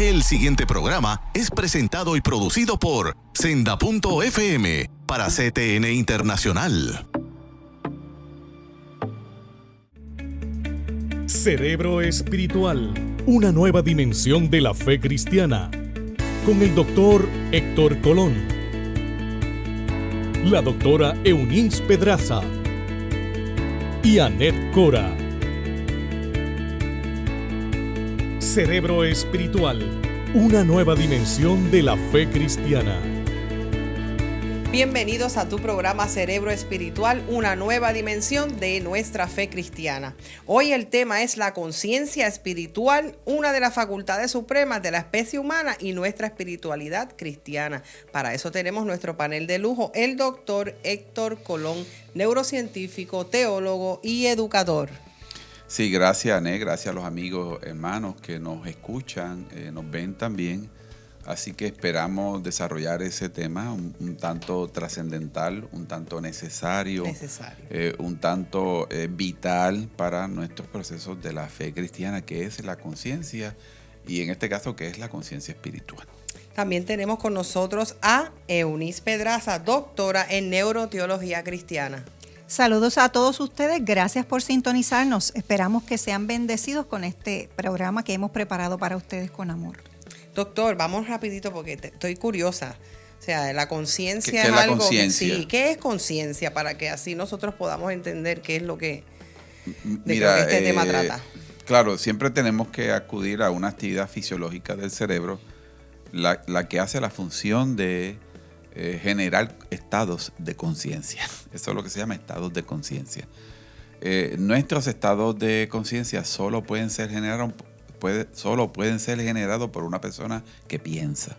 El siguiente programa es presentado y producido por Senda.fm para CTN Internacional. Cerebro Espiritual, una nueva dimensión de la fe cristiana, con el doctor Héctor Colón, la doctora Eunice Pedraza y Annette Cora. Cerebro Espiritual, una nueva dimensión de la fe cristiana. Bienvenidos a tu programa Cerebro Espiritual, una nueva dimensión de nuestra fe cristiana. Hoy el tema es la conciencia espiritual, una de las facultades supremas de la especie humana y nuestra espiritualidad cristiana. Para eso tenemos nuestro panel de lujo, el doctor Héctor Colón, neurocientífico, teólogo y educador. Sí, gracias, Ané, gracias a los amigos, hermanos que nos escuchan, nos ven también. Así que esperamos desarrollar ese tema un tanto trascendental, un tanto necesario. Un tanto vital para nuestros procesos de la fe cristiana, que es la conciencia, y en este caso, que es la conciencia espiritual. También tenemos con nosotros a Eunice Pedraza, doctora en neuroteología cristiana. Saludos a todos ustedes, gracias por sintonizarnos. Esperamos que sean bendecidos con este programa que hemos preparado para ustedes con amor. Doctor, vamos rapidito porque estoy curiosa. O sea, la conciencia ¿Qué es la algo conciencia? Sí, ¿qué es conciencia? Para que así nosotros podamos entender qué es lo que, Mira, lo que este tema trata. Claro, siempre tenemos que acudir a una actividad fisiológica del cerebro, la que hace la función de generar estados de conciencia. Eso es lo que se llama estados de conciencia. Nuestros estados de conciencia solo pueden ser generados por una persona que piensa.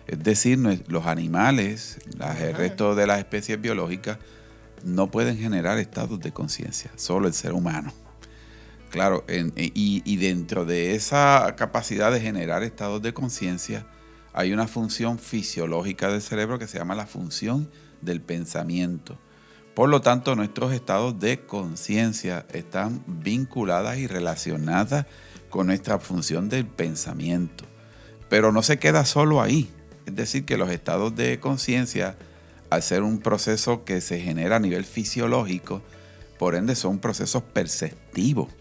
Es decir, los animales, el resto de las especies biológicas, no pueden generar estados de conciencia, solo el ser humano. Claro, y dentro de esa capacidad de generar estados de conciencia, hay una función fisiológica del cerebro que se llama la función del pensamiento. Por lo tanto, nuestros estados de conciencia están vinculadas y relacionadas con nuestra función del pensamiento. Pero no se queda solo ahí. Es decir, que los estados de conciencia, al ser un proceso que se genera a nivel fisiológico, por ende son procesos perceptivos,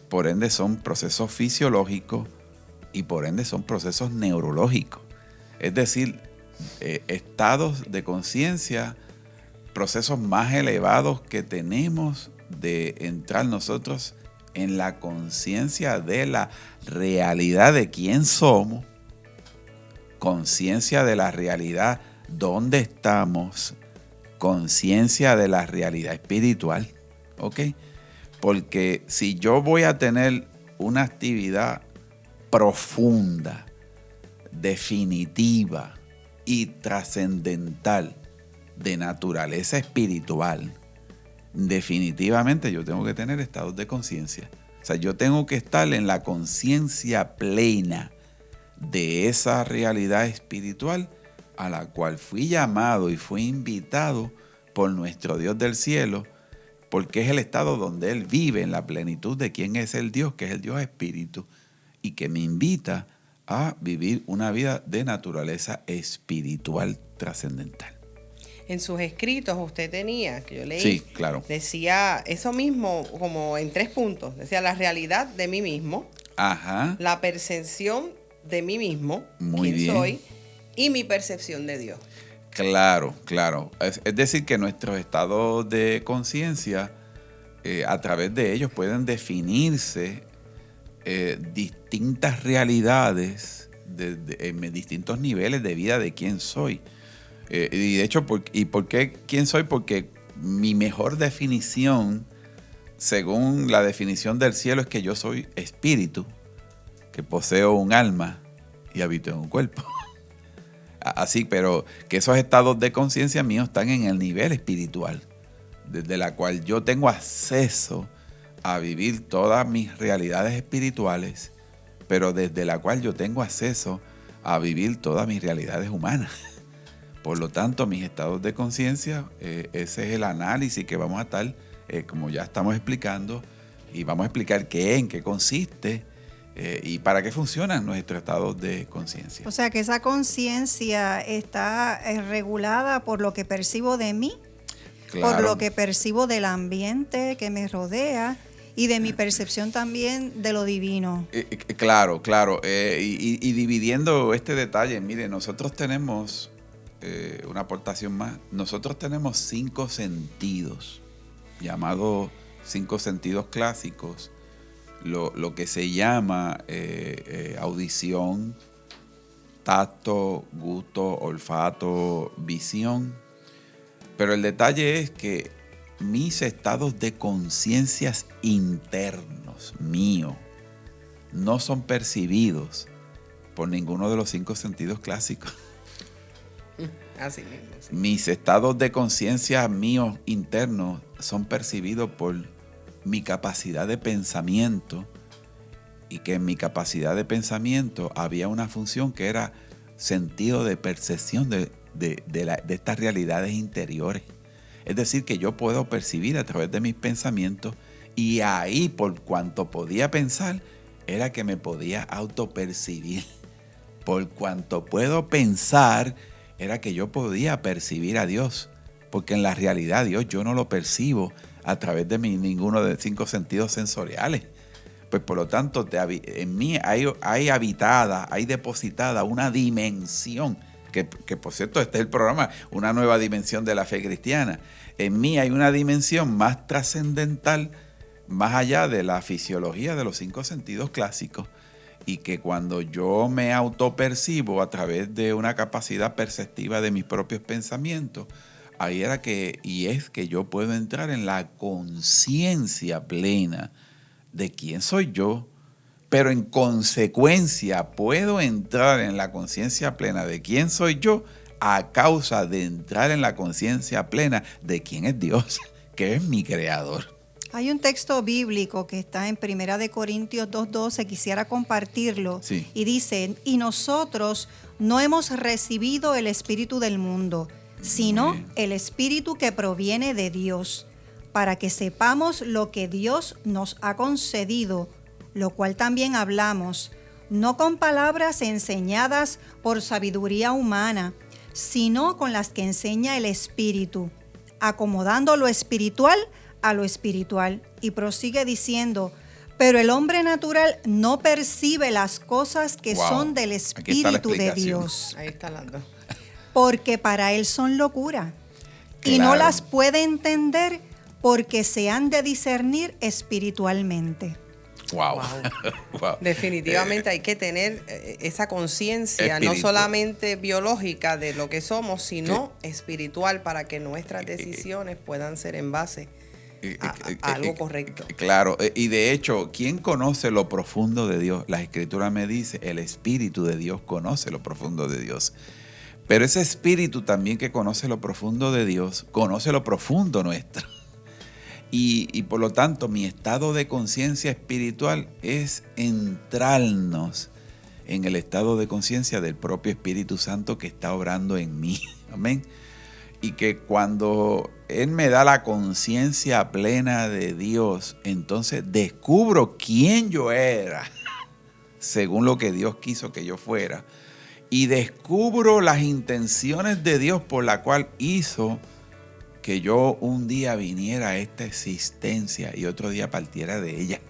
por ende son procesos fisiológicos y por ende son procesos neurológicos. Es decir, estados de conciencia, procesos más elevados que tenemos de entrar nosotros en la conciencia de la realidad de quién somos, conciencia de la realidad dónde estamos, conciencia de la realidad espiritual, ¿ok? Porque si yo voy a tener una actividad profunda, definitiva y trascendental de naturaleza espiritual, definitivamente yo tengo que tener estados de conciencia. O sea, yo tengo que estar en la conciencia plena de esa realidad espiritual a la cual fui llamado y fui invitado por nuestro Dios del cielo, porque es el estado donde Él vive en la plenitud de quién es el Dios, que es el Dios espíritu, y que me invita a vivir una vida de naturaleza espiritual trascendental. En sus escritos usted tenía, que yo leí, sí, claro, decía eso mismo como en 3 puntos. Decía la realidad de mí mismo, ajá, la percepción de mí mismo, muy quién bien, soy, y mi percepción de Dios. Claro, claro. Es decir, que nuestros estados de conciencia, a través de ellos pueden definirse distintas realidades en distintos niveles de vida de quién soy. Y de hecho, ¿por qué quién soy? Porque mi mejor definición, según la definición del cielo, es que yo soy espíritu, que poseo un alma y habito en un cuerpo. Así, pero que esos estados de conciencia míos están en el nivel espiritual, desde la cual yo tengo acceso a vivir todas mis realidades espirituales, pero desde la cual yo tengo acceso a vivir todas mis realidades humanas. Por lo tanto, mis estados de conciencia, ese es el análisis que vamos a estar, como ya estamos explicando, y vamos a explicar en qué consiste y para qué funcionan nuestros estados de conciencia. O sea que esa conciencia está regulada por lo que percibo de mí, Claro. por lo que percibo del ambiente que me rodea y de mi percepción también de lo divino. Claro. Y dividiendo este detalle, mire, nosotros tenemos una aportación más. Nosotros tenemos 5 sentidos, llamados 5 sentidos clásicos. Lo que se llama audición, tacto, gusto, olfato, visión. Pero el detalle es que mis estados de conciencias internos, míos, no son percibidos por ninguno de los 5 sentidos clásicos. Así mismo. Sí. Mis estados de conciencia míos internos son percibidos por mi capacidad de pensamiento, y que en mi capacidad de pensamiento había una función que era sentido de percepción de estas realidades interiores. Es decir, que yo puedo percibir a través de mis pensamientos, y ahí, por cuanto podía pensar, era que me podía autopercibir. Por cuanto puedo pensar, era que yo podía percibir a Dios. Porque en la realidad Dios yo no lo percibo a través de ninguno de 5 sentidos sensoriales. Pues por lo tanto, en mí hay habitada, hay depositada una dimensión, que por cierto este es el programa, una nueva dimensión de la fe cristiana. En mí hay una dimensión más trascendental, más allá de la fisiología de los 5 sentidos clásicos, y que cuando yo me autopercibo a través de una capacidad perceptiva de mis propios pensamientos, ahí es que yo puedo entrar en la conciencia plena de quién soy yo, pero en consecuencia puedo entrar en la conciencia plena de quién soy yo a causa de entrar en la conciencia plena de quién es Dios, que es mi creador. Hay un texto bíblico que está en 1 Corintios 2:12, quisiera compartirlo, Sí. Y dice, y nosotros no hemos recibido el espíritu del mundo, sino bien. el espíritu que proviene de Dios, para que sepamos lo que Dios nos ha concedido, lo cual también hablamos, no con palabras enseñadas por sabiduría humana, sino con las que enseña el Espíritu, acomodando lo espiritual a lo espiritual. Y prosigue diciendo, pero el hombre natural no percibe las cosas que Wow. son del Aquí está la Espíritu de explicación. Dios, Ahí están las dos. porque para él son locura, y no Claro. las puede entender porque se han de discernir espiritualmente. Wow. Wow. Definitivamente hay que tener esa conciencia, no Espíritu. solamente biológica de lo que somos, sino espiritual, para que nuestras decisiones puedan ser en base a algo correcto. Claro, y de hecho, ¿quién conoce lo profundo de Dios? La Escritura me dice, el Espíritu de Dios conoce lo profundo de Dios. Pero ese Espíritu también que conoce lo profundo de Dios, conoce lo profundo nuestro. Y por lo tanto, mi estado de conciencia espiritual es entrarnos en el estado de conciencia del propio Espíritu Santo que está obrando en mí. Amén. Y que cuando Él me da la conciencia plena de Dios, entonces descubro quién yo era, según lo que Dios quiso que yo fuera. Y descubro las intenciones de Dios por la cual hizo que yo un día viniera a esta existencia y otro día partiera de ella.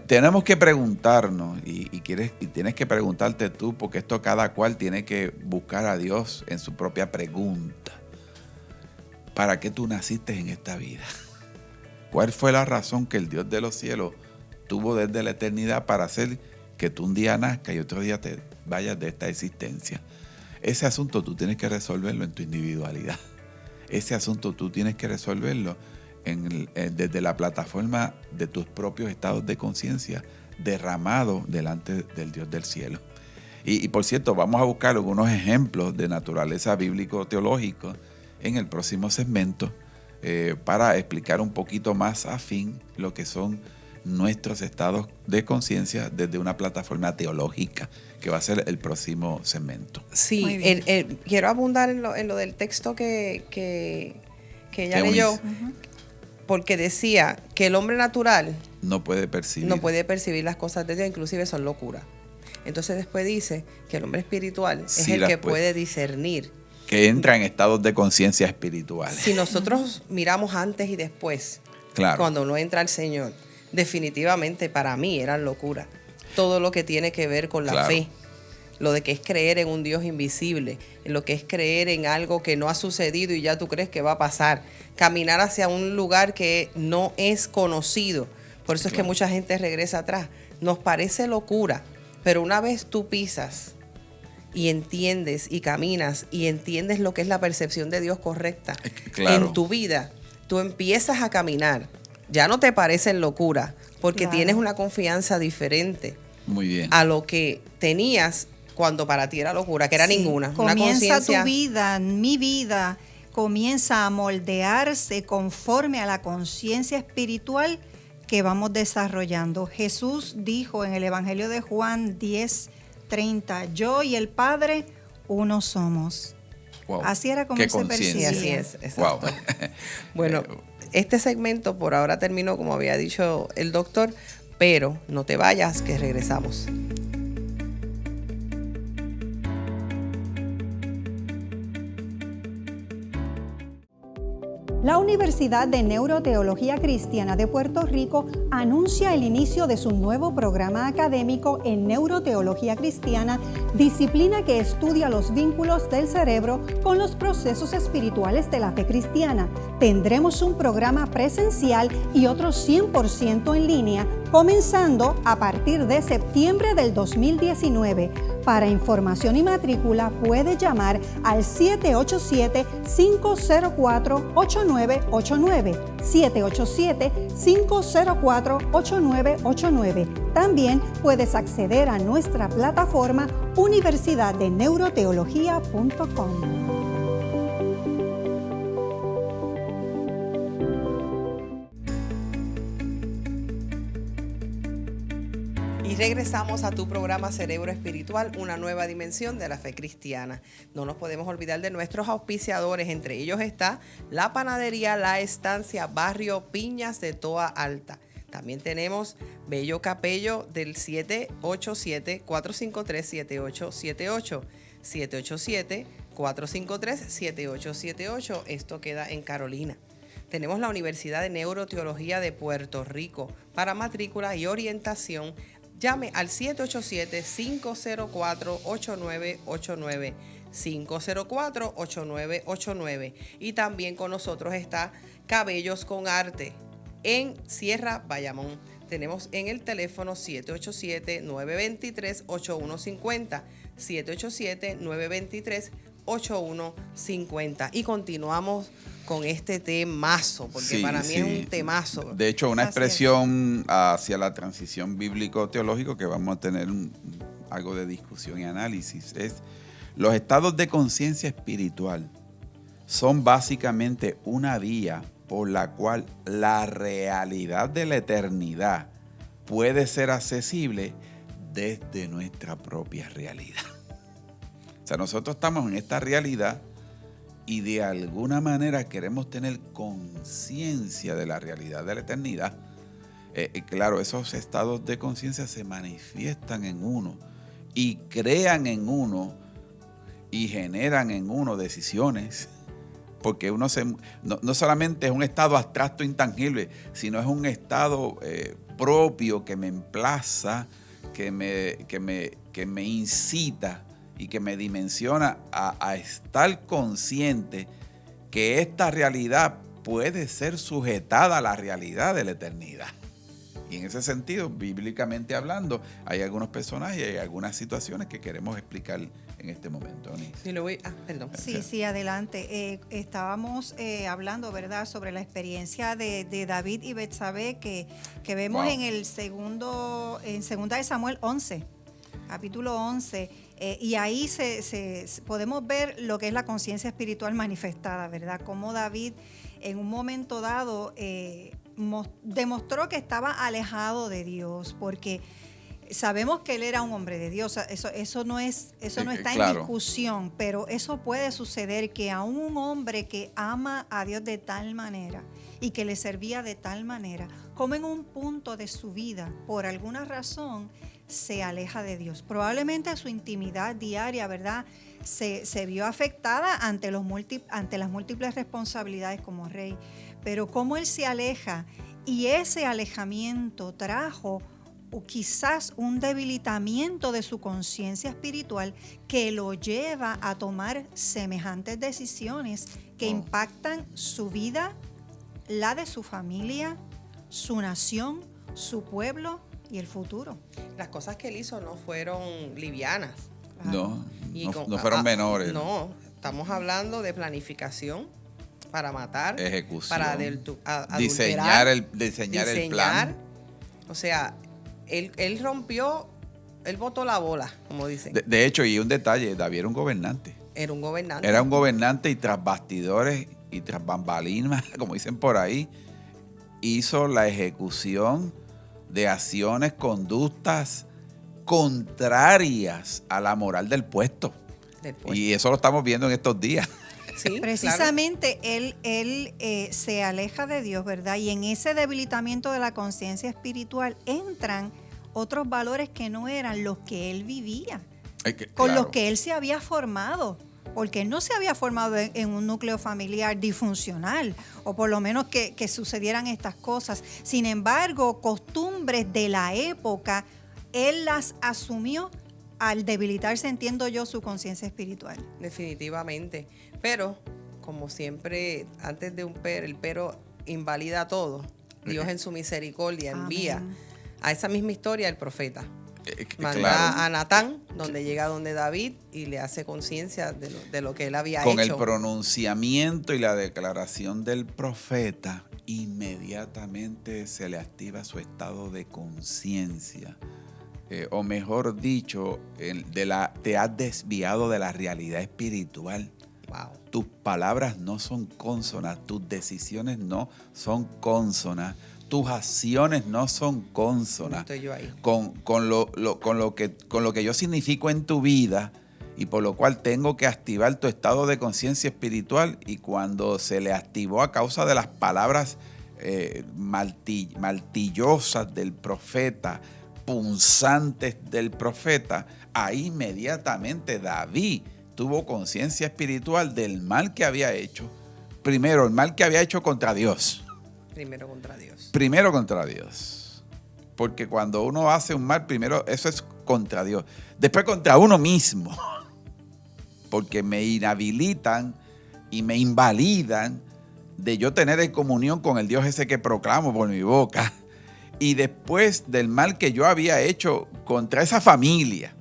Tenemos que preguntarnos, y tienes que preguntarte tú, porque esto cada cual tiene que buscar a Dios en su propia pregunta. ¿Para qué tú naciste en esta vida? ¿Cuál fue la razón que el Dios de los cielos tuvo desde la eternidad para hacer que tú un día nazcas y otro día te vayas de esta existencia? Ese asunto tú tienes que resolverlo en tu individualidad. Ese asunto tú tienes que resolverlo desde la plataforma de tus propios estados de conciencia derramado delante del Dios del cielo. Y por cierto, vamos a buscar algunos ejemplos de naturaleza bíblico-teológico en el próximo segmento para explicar un poquito más afín lo que son nuestros estados de conciencia desde una plataforma teológica, que va a ser el próximo segmento. Sí, Muy bien. quiero abundar en lo del texto que ella Eunice. leyó, porque decía que el hombre natural no puede percibir. No puede percibir las cosas de Dios, inclusive son locura. Entonces después dice que el hombre espiritual es el que puede discernir. Que entra en estados de conciencia espirituales. Si nosotros miramos antes y después, claro, cuando uno entra al Señor, definitivamente para mí eran locura. Todo lo que tiene que ver con la fe, lo de que es creer en un Dios invisible, en lo que es creer en algo que no ha sucedido y ya tú crees que va a pasar, caminar hacia un lugar que no es conocido. Por eso es que mucha gente regresa atrás. Nos parece locura, pero una vez tú pisas y entiendes y caminas y entiendes lo que es la percepción de Dios correcta en tu vida, tú empiezas a caminar. Ya no te parecen locura, porque tienes una confianza diferente. Muy bien. A lo que tenías cuando para ti era locura, que era ninguna. Comienza tu vida, mi vida, comienza a moldearse conforme a la conciencia espiritual que vamos desarrollando. Jesús dijo en el Evangelio de Juan 10:30, yo y el Padre uno somos. Wow. Así era como se percibía. Así es, exacto. Wow. Bueno, este segmento por ahora terminó, como había dicho el doctor, pero no te vayas, que regresamos. La Universidad de Neuroteología Cristiana de Puerto Rico anuncia el inicio de su nuevo programa académico en Neuroteología Cristiana, disciplina que estudia los vínculos del cerebro con los procesos espirituales de la fe cristiana. Tendremos un programa presencial y otro 100% en línea, comenzando a partir de septiembre del 2019. Para información y matrícula puede llamar al 787-504-8989, 787-504-8989. También puedes acceder a nuestra plataforma universidaddeneuroteología.com. Y regresamos a tu programa Cerebro Espiritual, una nueva dimensión de la fe cristiana. No nos podemos olvidar de nuestros auspiciadores, entre ellos está la panadería La Estancia, barrio Piñas de Toa Alta. También tenemos Bello Capello del 787-453-7878, 787-453-7878. Esto queda en Carolina. Tenemos la Universidad de Neuroteología de Puerto Rico. Para matrícula y orientación, llame al 787-504-8989, 504-8989. Y también con nosotros está Cabellos con Arte en Sierra Bayamón. Tenemos en el teléfono 787-923-8150, 787-923-8150. Y continuamos con este temazo, porque para mí es un temazo. De hecho, una expresión hacia la transición bíblico-teológico que vamos a tener algo de discusión y análisis es: los estados de conciencia espiritual son básicamente una vía por la cual la realidad de la eternidad puede ser accesible desde nuestra propia realidad. O sea, nosotros estamos en esta realidad y de alguna manera queremos tener conciencia de la realidad de la eternidad. Claro, esos estados de conciencia se manifiestan en uno y crean en uno y generan en uno decisiones, porque uno no solamente es un estado abstracto intangible, sino es un estado propio que me emplaza, que me incita y que me dimensiona a estar consciente que esta realidad puede ser sujetada a la realidad de la eternidad. Y en ese sentido, bíblicamente hablando, hay algunos personajes y hay algunas situaciones que queremos explicar en este momento. Perdón. Sí, adelante. Estábamos hablando, ¿verdad?, sobre la experiencia de David y Betsabé que vemos en segunda de Samuel 11, capítulo 11. Y ahí podemos ver lo que es la conciencia espiritual manifestada, ¿verdad? Cómo David en un momento dado demostró que estaba alejado de Dios, porque sabemos que él era un hombre de Dios, eso no está en discusión, pero eso puede suceder, que aún un hombre que ama a Dios de tal manera y que le servía de tal manera, cómo en un punto de su vida, por alguna razón, se aleja de Dios. Probablemente su intimidad diaria, ¿verdad?, se vio afectada ante las múltiples responsabilidades como rey. Pero cómo él se aleja, y ese alejamiento trajo o quizás un debilitamiento de su conciencia espiritual que lo lleva a tomar semejantes decisiones que impactan su vida, la de su familia, su nación, su pueblo y el futuro. Las cosas que él hizo no fueron livianas. No, Y no fueron menores. No, estamos hablando de planificación para matar, Ejecución, para diseñar adulterar, el plan. O sea, él rompió, él botó la bola, como dicen. De hecho, y un detalle, David era un gobernante. Era un gobernante. Era un gobernante y tras bastidores y tras bambalinas, como dicen por ahí, hizo la ejecución de acciones, conductas contrarias a la moral del puesto. Y eso lo estamos viendo en estos días. Sí, precisamente claro. Él se aleja de Dios, ¿verdad? Y en ese debilitamiento de la conciencia espiritual entran otros valores que no eran los que él vivía, con los que él se había formado. Porque él no se había formado en un núcleo familiar disfuncional, o por lo menos que sucedieran estas cosas. Sin embargo, costumbres de la época, él las asumió al debilitarse, entiendo yo, su conciencia espiritual. Definitivamente. Pero, como siempre, antes de el pero invalida todo. Dios en su misericordia envía a esa misma historia el profeta. Manda a Natán, donde llega donde David y le hace conciencia de lo que él había hecho. Con el pronunciamiento y la declaración del profeta, inmediatamente se le activa su estado de conciencia. O mejor dicho, te has desviado de la realidad espiritual. Wow. Tus palabras no son cónsonas, tus decisiones no son cónsonas, tus acciones no son cónsonas. Estoy yo ahí. Con lo que yo significo en tu vida, y por lo cual tengo que activar tu estado de conciencia espiritual. Y cuando se le activó a causa de las palabras martillosas del profeta, punzantes del profeta, ahí inmediatamente David tuvo conciencia espiritual del mal que había hecho. Primero, el mal que había hecho contra Dios. Primero contra Dios. Primero contra Dios. Porque cuando uno hace un mal, primero eso es contra Dios. Después contra uno mismo. Porque me inhabilitan y me invalidan de yo tener en comunión con el Dios ese que proclamo por mi boca. Y después del mal que yo había hecho contra esa familia,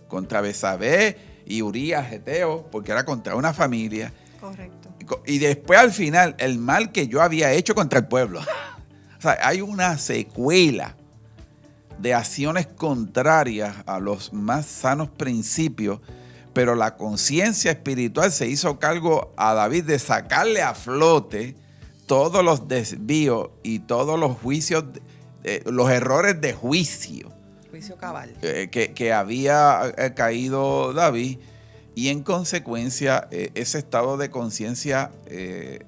contra Besabé y Urías Geteo, porque era contra una familia. Correcto. Y después al final, el mal que yo había hecho contra el pueblo. O sea, hay una secuela de acciones contrarias a los más sanos principios, pero la conciencia espiritual se hizo cargo a David de sacarle a flote todos los desvíos y todos los juicios, los errores de juicio. Juicio cabal. Que había caído David. Y en consecuencia, ese estado de conciencia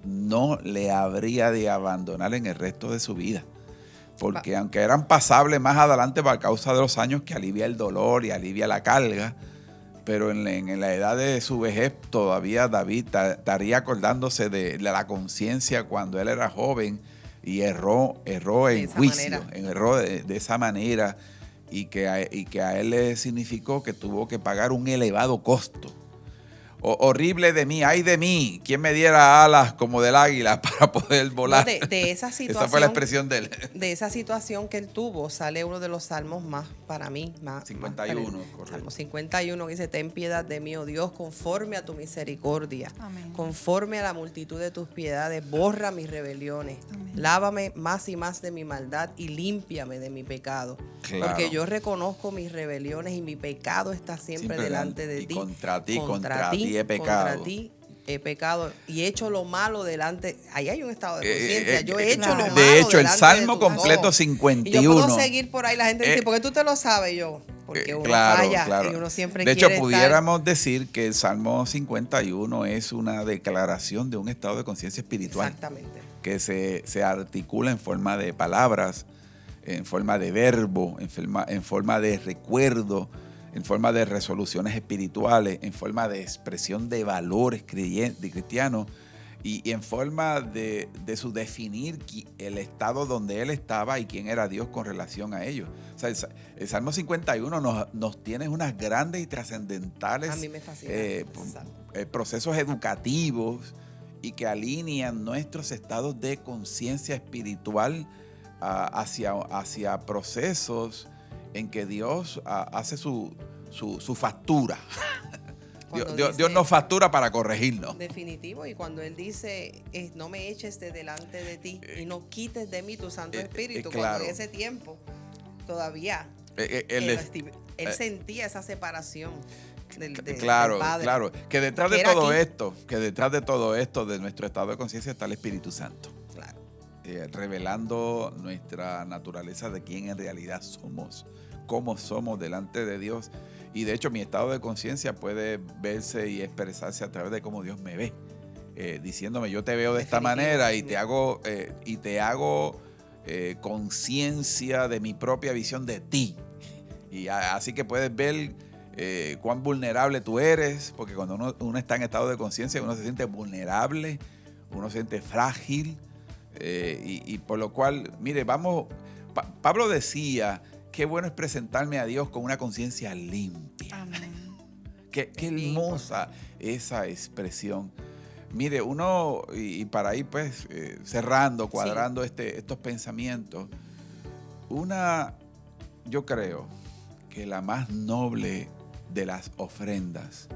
no le habría de abandonar en el resto de su vida. Porque aunque eran pasables más adelante por causa de los años que alivia el dolor y alivia la carga, pero en la edad de su vejez todavía David estaría acordándose de la conciencia cuando él era joven y erró en juicio, erró de esa manera. Y que a él le significó que tuvo que pagar un elevado costo. Horrible de mí, ay de mí, ¿quién me diera alas como del águila para poder volar? No, de esa situación, esa fue la expresión de él. De esa situación que él tuvo, sale uno de los salmos más, para mí, 51, correcto. Salmo 51, que dice, ten piedad de mí, oh Dios, conforme a tu misericordia. Amén. Conforme a la multitud de tus piedades, borra mis rebeliones. Amén. Lávame más y más de mi maldad y límpiame de mi pecado. Claro. Porque yo reconozco mis rebeliones y mi pecado está siempre delante de ti. Contra ti he pecado. Contra ti he pecado y he hecho lo malo delante. Ahí hay un estado de conciencia. Yo he hecho lo malo. De hecho, el Salmo de completo ojos. 51. Y yo puedo seguir por ahí. La gente dice, ¿por qué tú te lo sabes? Yo, porque uno claro, falla claro. y uno siempre de hecho, quiere pudiéramos decir que el Salmo 51 es una declaración de un estado de conciencia espiritual. Exactamente. Que se articula en forma de palabras, en forma de verbo, en forma de recuerdo, en forma de resoluciones espirituales, en forma de expresión de valores cristianos y en forma de su definir el estado donde él estaba y quién era Dios con relación a ellos. O sea, el Salmo 51 nos tiene unas grandes y trascendentales A mí me fascina procesos educativos y que alinean nuestros estados de conciencia espiritual hacia procesos en que Dios hace su factura. Dios nos factura para corregirnos. Definitivo, y cuando Él dice, no me eches de delante de ti y no quites de mí tu Santo Espíritu, claro. cuando en ese tiempo todavía él sentía esa separación del claro, Padre. claro, que detrás de todo esto, de nuestro estado de conciencia está el Espíritu Santo. Claro. Revelando nuestra naturaleza de quién en realidad somos, cómo somos delante de Dios. Y de hecho mi estado de conciencia puede verse y expresarse a través de cómo Dios me ve, diciéndome yo te veo de esta manera y te hago conciencia de mi propia visión de ti. Y así que puedes ver cuán vulnerable tú eres, porque cuando uno está en estado de conciencia uno se siente vulnerable, uno se siente frágil, y por lo cual, mire, Pablo decía, qué bueno es presentarme a Dios con una conciencia limpia. Amén. Qué hermosa esa expresión. Mire, uno, y para ir pues cerrando, cuadrando estos pensamientos, yo creo que la más noble de las ofrendas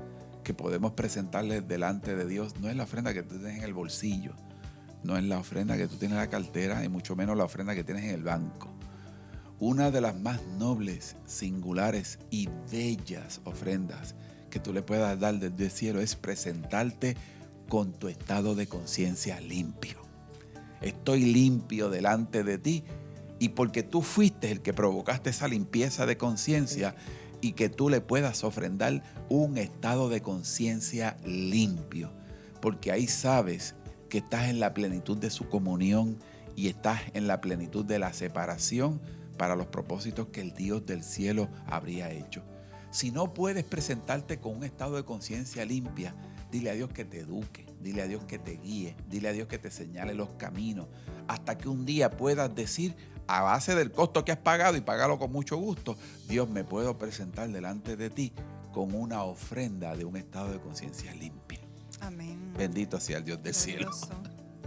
que podemos presentarle delante de Dios no es la ofrenda que tú tienes en el bolsillo, no es la ofrenda que tú tienes en la cartera, y mucho menos la ofrenda que tienes en el banco. Una de las más nobles, singulares y bellas ofrendas que tú le puedas dar desde el cielo es presentarte con tu estado de conciencia limpio. Estoy limpio delante de ti, y porque tú fuiste el que provocaste esa limpieza de conciencia, y que tú le puedas ofrendar un estado de conciencia limpio, porque ahí sabes que estás en la plenitud de su comunión y estás en la plenitud de la separación para los propósitos que el Dios del cielo habría hecho. Si no puedes presentarte con un estado de conciencia limpia, dile a Dios que te eduque, dile a Dios que te guíe, dile a Dios que te señale los caminos, hasta que un día puedas decir, a base del costo que has pagado, y págalo con mucho gusto, Dios, me puedo presentar delante de ti con una ofrenda de un estado de conciencia limpia. Amén. Bendito sea el Dios del cielo.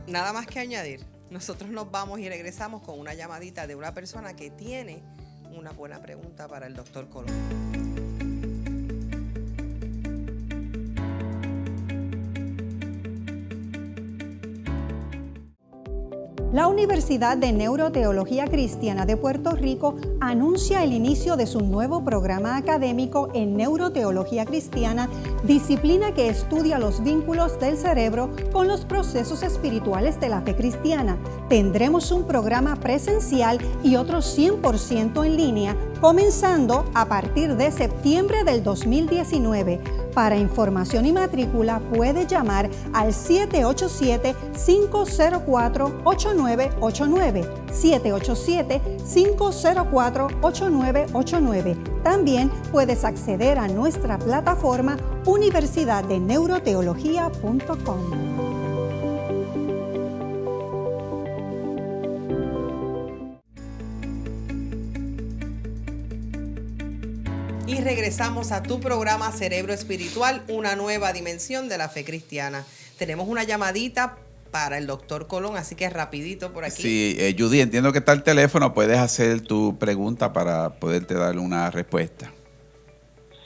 Nada más que añadir. Nosotros nos vamos y regresamos con una llamadita de una persona que tiene una buena pregunta para el doctor Colón. La Universidad de Neuroteología Cristiana de Puerto Rico anuncia el inicio de su nuevo programa académico en Neuroteología Cristiana, disciplina que estudia los vínculos del cerebro con los procesos espirituales de la fe cristiana. Tendremos un programa presencial y otro 100% en línea, comenzando a partir de septiembre del 2019. Para información y matrícula puede llamar al 787-504-8989, 787-504-8989. También puedes acceder a nuestra plataforma universidaddeneuroteología.com. Y regresamos a tu programa Cerebro Espiritual, una nueva dimensión de la fe cristiana. Tenemos una llamadita para el doctor Colón, así que rapidito por aquí. Sí, Judy, entiendo que está el teléfono. Puedes hacer tu pregunta para poderte dar una respuesta.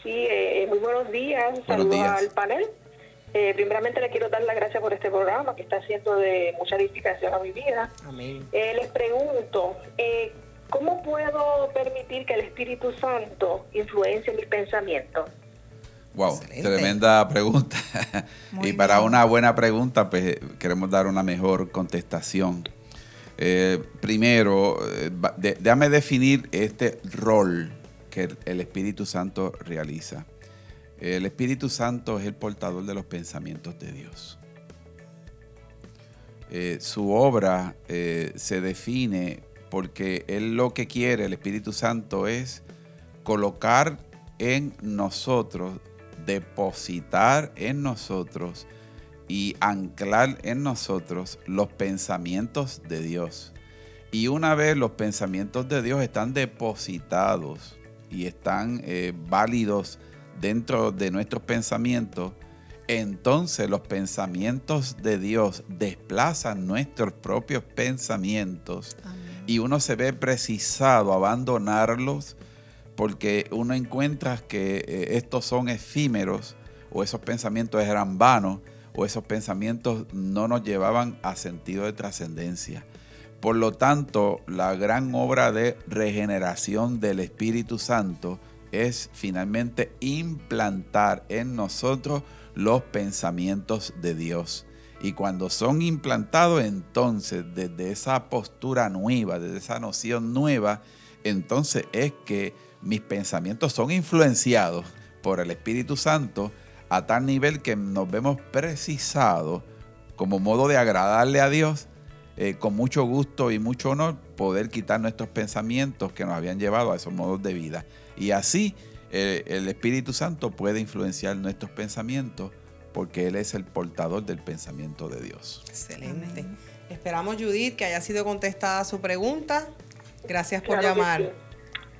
Sí, muy buenos días. Saludos al panel. Primeramente le quiero dar las gracias por este programa que está haciendo de mucha edificación a mi vida. Amén. Les pregunto, ¿cómo puedo permitir que el Espíritu Santo influencie mis pensamientos? Wow, excelente. Tremenda pregunta. Muy Y para bien. una buena pregunta, pues queremos dar una mejor contestación. Primero, déjame definir este rol que el Espíritu Santo realiza. El Espíritu Santo es el portador de los pensamientos de Dios. Su obra se define porque Él lo que quiere, el Espíritu Santo, es colocar en nosotros, depositar en nosotros y anclar en nosotros los pensamientos de Dios. Y una vez los pensamientos de Dios están depositados y están válidos dentro de nuestros pensamientos, entonces los pensamientos de Dios desplazan nuestros propios pensamientos. Amén. Y uno se ve precisado a abandonarlos porque uno encuentra que estos son efímeros, o esos pensamientos eran vanos, o esos pensamientos no nos llevaban a sentido de trascendencia. Por lo tanto, la gran obra de regeneración del Espíritu Santo es finalmente implantar en nosotros los pensamientos de Dios. Y cuando son implantados, entonces desde esa postura nueva, desde esa noción nueva, entonces es que mis pensamientos son influenciados por el Espíritu Santo a tal nivel que nos vemos precisados como modo de agradarle a Dios, con mucho gusto y mucho honor, poder quitar nuestros pensamientos que nos habían llevado a esos modos de vida. Y así el Espíritu Santo puede influenciar nuestros pensamientos porque Él es el portador del pensamiento de Dios. Excelente. Amén. Esperamos, Judith, que haya sido contestada su pregunta. Gracias por llamar.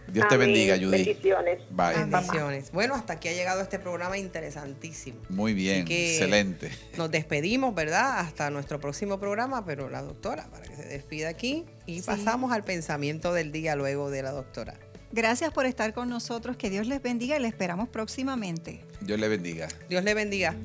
Dios te bendiga, Judith. Bendiciones. Bye. Bendiciones. Bueno, hasta aquí ha llegado este programa interesantísimo. Muy bien, excelente. Nos despedimos, ¿verdad? Hasta nuestro próximo programa, pero la doctora, para que se despida aquí, y sí, pasamos al pensamiento del día luego de la doctora. Gracias por estar con nosotros, que Dios les bendiga y les esperamos próximamente. Dios le bendiga. Dios le bendiga.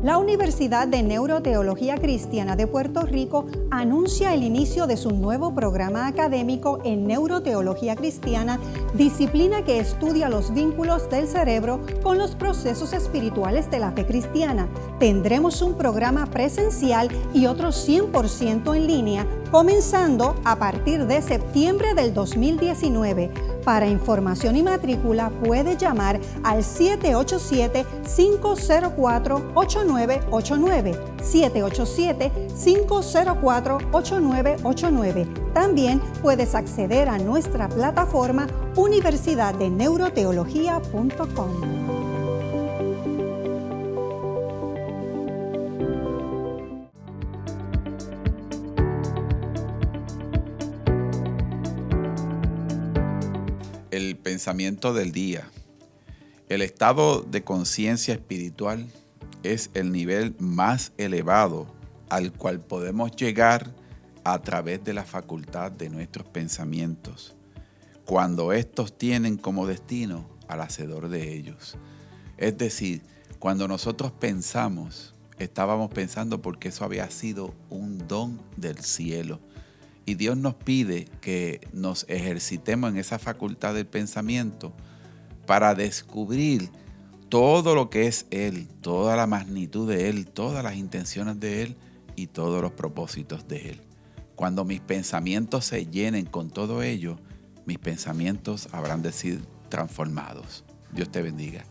La Universidad de Neuroteología Cristiana de Puerto Rico anuncia el inicio de su nuevo programa académico en Neuroteología Cristiana, disciplina que estudia los vínculos del cerebro con los procesos espirituales de la fe cristiana. Tendremos un programa presencial y otro 100% en línea, comenzando a partir de septiembre del 2019. Para información y matrícula puede llamar al 787-504-8989, 787-504-8989. También puedes acceder a nuestra plataforma universidaddeneuroteología.com. El pensamiento del día. El estado de conciencia espiritual es el nivel más elevado al cual podemos llegar a través de la facultad de nuestros pensamientos, cuando estos tienen como destino al hacedor de ellos. Es decir, cuando nosotros pensamos, estábamos pensando porque eso había sido un don del cielo. Y Dios nos pide que nos ejercitemos en esa facultad del pensamiento para descubrir todo lo que es Él, toda la magnitud de Él, todas las intenciones de Él y todos los propósitos de Él. Cuando mis pensamientos se llenen con todo ello, mis pensamientos habrán de ser transformados. Dios te bendiga.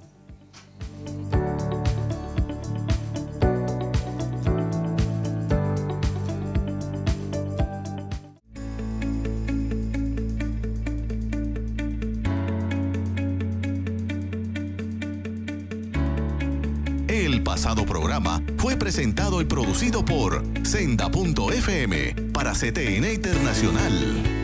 El pasado programa fue presentado y producido por Senda.fm para CTN Internacional.